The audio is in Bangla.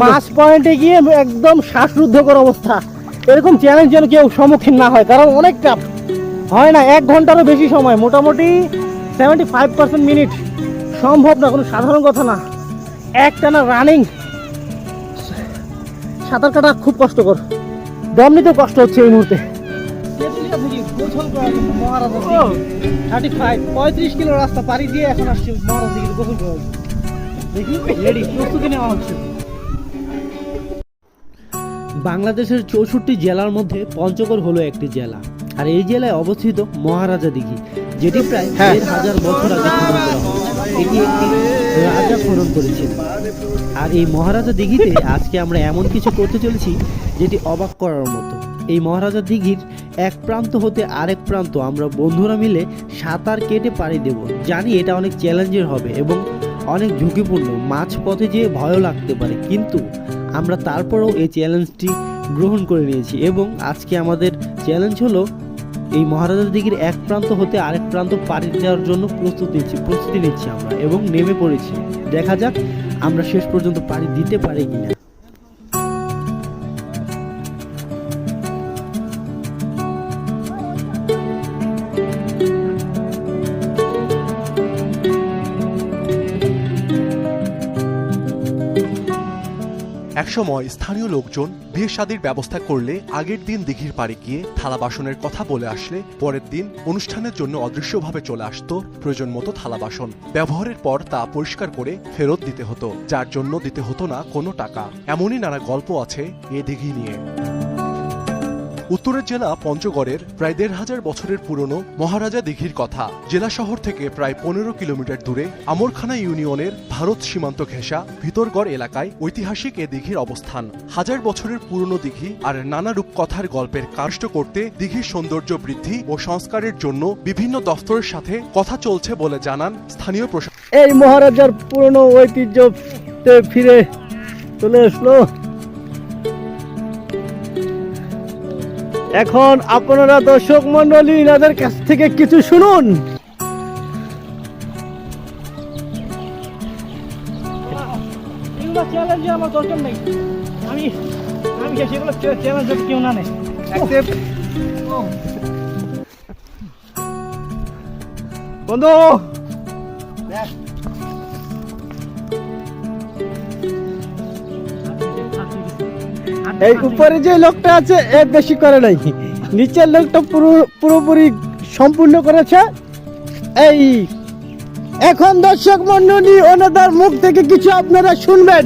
মাছ পয়েন্টে গিয়ে একদম শ্বাসরুদ্ধকর অবস্থা। এরকম চ্যালেঞ্জ যেন কেউ সম্মুখীন না হয়, কারণ অনেক টাফ। হয় না 1 ঘন্টারও বেশি সময়, মোটামুটি 75% মিনিট সম্ভব না, কোনো সাধারণ কথা না। একটানা রানিং সাঁতার কাটা খুব কষ্টকর, দম নিতে কষ্ট হচ্ছে এই মুহূর্তে। 35 কিলো রাস্তা পাড়ি দিয়ে এখন আসছে মহারাজ দিঘিতে গোসল করা। দেখি রেডি, প্রস্তুতি নেওয়া হচ্ছে। বাংলাদেশের 64 জেলার মধ্যে পঞ্চগড় হলো একটি জেলা, আর এই জেলায় অবস্থিত মহারাজা দিঘি, যেটি প্রায় 1000 বছর আগে খনন করা হয়। এটি একটি রাজা খনন করেছেন। আর এই মহারাজা দিঘিতে আজকে আমরা এমন কিছু করতে চলেছি যেটি অবাক করার মতো। এই মহারাজা দিঘির এক প্রান্ত হতে আরেক প্রান্ত আমরা বন্ধুরা মিলে সাঁতার কেটে পাড়ি দেব। জানি এটা অনেক চ্যালেঞ্জের হবে এবং অনেক ঝুঁকিপূর্ণ, মাঝ পথে যেয়ে ভয়ও লাগতে পারে, কিন্তু আমরা তারপরেও এই চ্যালেঞ্জটি গ্রহণ করে নিয়েছি এবং আজকে আমাদের চ্যালেঞ্জ হলো এই মহারাজা দিঘির এক প্রান্ত হতে আরেক প্রান্ত পাড়ি দেওয়ার জন্য প্রস্তুতি নিচ্ছি আমরা এবং নেমে পড়েছি। দেখা যাক আমরা শেষ পর্যন্ত পাড়ি দিতে পারি কিনা। একসময় স্থানীয় লোকজন বিয়ে শাদীর ব্যবস্থা করলে আগের দিন দিঘির পাড়ে গিয়ে থালা বাসনের কথা বলে আসলে পরের দিন অনুষ্ঠানের জন্য অদৃশ্যভাবে চলে আসতো প্রয়োজন মতো থালা বাসন। ব্যবহারের পর তা পরিষ্কার করে ফেরত দিতে হতো, যার জন্য দিতে হতো না কোনো টাকা। এমনই নানা গল্প আছে এ দিঘি নিয়ে। উত্তরের জেলা পঞ্চগড়ের প্রায় 1500 বছরের পুরনো মহারাজা দিঘির কথা। জেলা শহর থেকে প্রায় 15 কিলোমিটার দূরে আমরখানা ইউনিয়নের ভারত সীমান্ত ঘেঁষা ভিতরগড় এলাকায় ঐতিহাসিক এ দিঘির অবস্থান। 1000 বছরের পুরনো দিঘি আর নানা রূপকথার গল্পের কাষ্ট করতে দিঘির সৌন্দর্য বৃদ্ধি ও সংস্কারের জন্য বিভিন্ন দফতরের সাথে কথা চলছে বলে জানান স্থানীয় প্রশাসন। এই মহারাজার পুরনো ঐতিহ্যতে ফিরে চলে আসলো। এখন আপনারা দর্শক মন্ডলী এনাদের কাছ থেকে কিছু শুনুন। আমার দরকার নেই, আমি সেগুলো চ্যালেঞ্জ কেউ না নেই। বন্ধু এই উপরে যে লোকটা আছে এ বেশি করে নাই, নিচের লোকটা পুরোপুরি সম্পূর্ণ করেছে। এই এখন দর্শক মন্ডলী ওনাদের মুখ থেকে কিছু আপনারা শুনবেন।